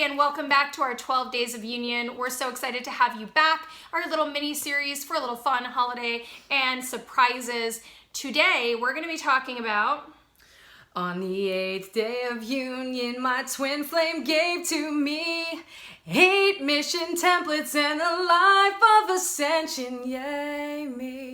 and welcome back to our 12 Days of Union. We're so excited to have you back, our little mini-series for a little fun holiday and surprises. Today, we're going to be talking about... On the 8th day of union, my twin flame gave to me 8 mission templates and a life of ascension, yay me.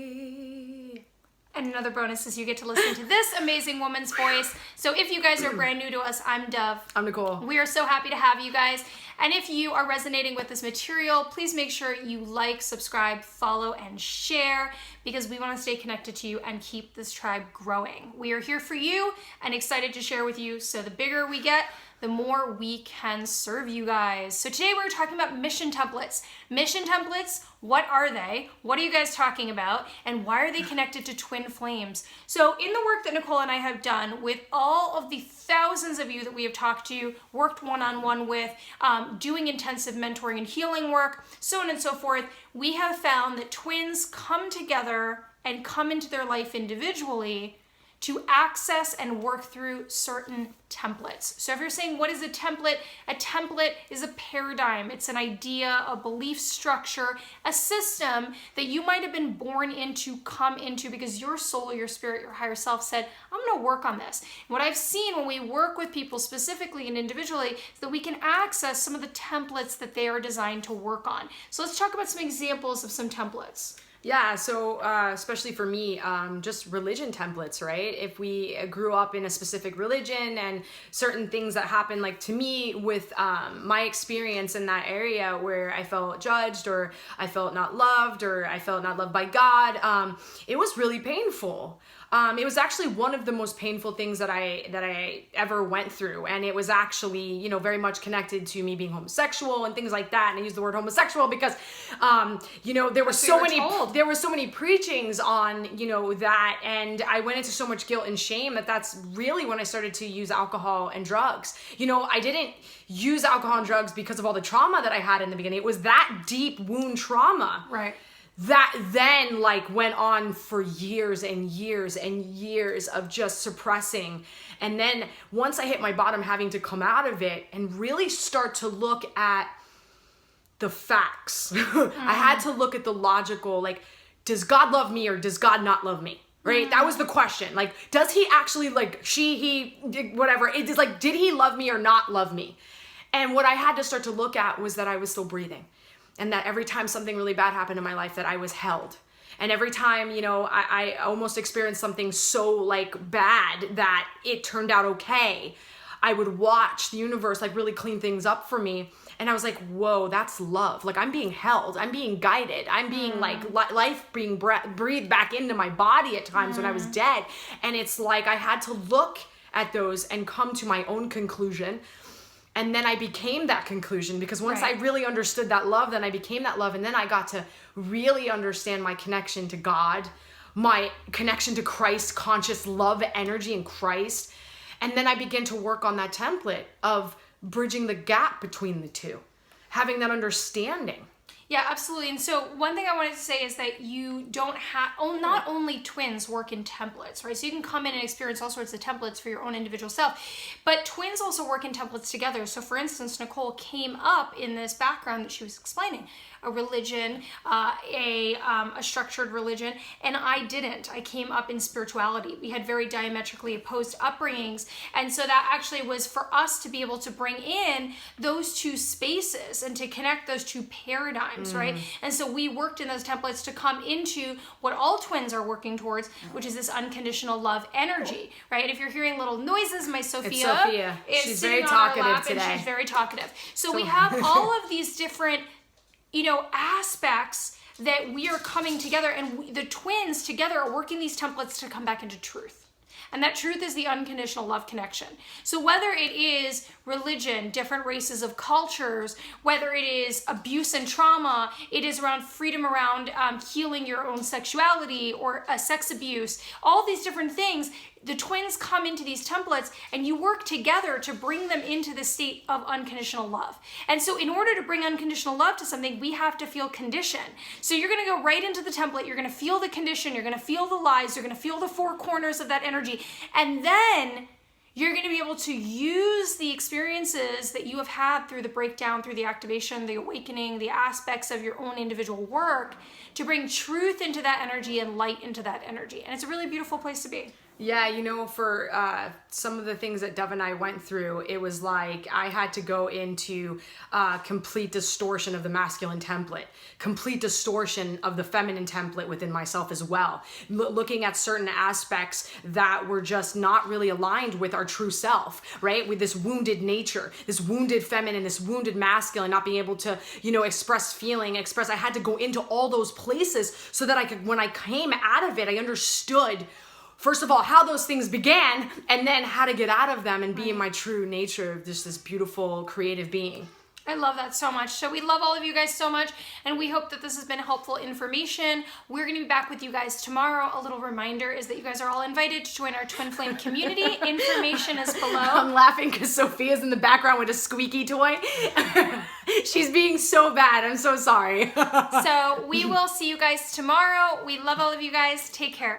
And another bonus is you get to listen to this amazing woman's voice. So if you guys are brand new to us, I'm Dov. I'm Nicole. We are so happy to have you guys. And if you are resonating with this material, please make sure you like, subscribe, follow, and share because we want to stay connected to you and keep this tribe growing. We are here for you and excited to share with you. So the bigger we get, the more we can serve you guys. So today we're talking about mission templates. Mission templates, what are they? What are you guys talking about? And why are they connected to twin flames? So in the work that Nicole and I have done with all of the thousands of you that we have talked to, worked one-on-one with, doing intensive mentoring and healing work, so on and so forth, we have found that twins come together and come into their life individually to access and work through certain templates. So if you're saying, what is a template? A template is a paradigm. It's an idea, a belief structure, a system that you might have been born into, come into because your soul, your spirit, your higher self said, I'm gonna work on this. And what I've seen when we work with people specifically and individually is that we can access some of the templates that they are designed to work on. So let's talk about some examples of some templates. Yeah, so especially for me, just religion templates, right? If we grew up in a specific religion and certain things that happened, like to me with my experience in that area where I felt judged or I felt not loved or I felt not loved by God, it was really painful. It was actually one of the most painful things that I ever went through, and it was actually, you know, very much connected to me being homosexual and things like that. And I use the word homosexual because, you know, there were so many preachings on, you know, that, and I went into so much guilt and shame that's really when I started to use alcohol and drugs. You know, I didn't use alcohol and drugs because of all the trauma that I had in the beginning. It was that deep wound trauma. Right. That then like went on for years and years and years of just suppressing. And then once I hit my bottom, having to come out of it and really start to look at the facts. I had to look at the logical, like, does God love me or does God not love me? Right? That was the question. Like, does he actually, like, whatever. It is like, did he love me or not love me? And what I had to start to look at was that I was still breathing. And that every time something really bad happened in my life, that I was held. And every time, you know, I almost experienced something so like bad that it turned out okay, I would watch the universe like really clean things up for me. And I was like, whoa, that's love. Like I'm being held, I'm being guided, I'm being like life being breathed back into my body at times when I was dead. And it's like I had to look at those and come to my own conclusion. And then I became that conclusion because once I really understood that love, then I became that love. And then I got to really understand my connection to God, my connection to Christ, conscious love, energy in Christ. And then I began to work on that template of bridging the gap between the two, having that understanding. Yeah, absolutely. And so one thing I wanted to say is that you don't have, not only twins work in templates, right? So you can come in and experience all sorts of templates for your own individual self, but twins also work in templates together. So for instance, Nicole came up in this background that she was explaining, a religion, a structured religion, and I didn't. I came up in spirituality. We had very diametrically opposed upbringings. And so that actually was for us to be able to bring in those two spaces and to connect those two paradigms, right? And so we worked in those templates to come into what all twins are working towards, which is this unconditional love energy, right? If you're hearing little noises, my Sophia is she's sitting very on talkative our lap today. and she's very talkative. So we have all of these different, you know, aspects that we are coming together, and the twins together are working these templates to come back into truth. And that truth is the unconditional love connection. So whether it is religion, different races of cultures, whether it is abuse and trauma, it is around freedom around healing your own sexuality or sex abuse, all these different things, the twins come into these templates and you work together to bring them into the state of unconditional love. And so in order to bring unconditional love to something, we have to feel condition. So you're going to go right into the template, you're going to feel the condition, you're going to feel the lies, you're going to feel the four corners of that energy, and then You're going to be able to use the experiences that you have had through the breakdown, through the activation, the awakening, the aspects of your own individual work to bring truth into that energy and light into that energy. And it's a really beautiful place to be. Yeah, you know, for some of the things that Dov and I went through, it was like I had to go into complete distortion of the masculine template, complete distortion of the feminine template within myself as well. Looking at certain aspects that were just not really aligned with our true self, right? With this wounded nature, this wounded feminine, this wounded masculine, not being able to, you know, express feeling, I had to go into all those places so that I could, when I came out of it, I understood first of all, how those things began, and then how to get out of them and be in my true nature of just this beautiful, creative being. I love that so much. So we love all of you guys so much, and we hope that this has been helpful information. We're going to be back with you guys tomorrow. A little reminder is that you guys are all invited to join our Twin Flame community. Information is below. I'm laughing because Sophia's in the background with a squeaky toy. She's being so bad. I'm so sorry. So we will see you guys tomorrow. We love all of you guys. Take care.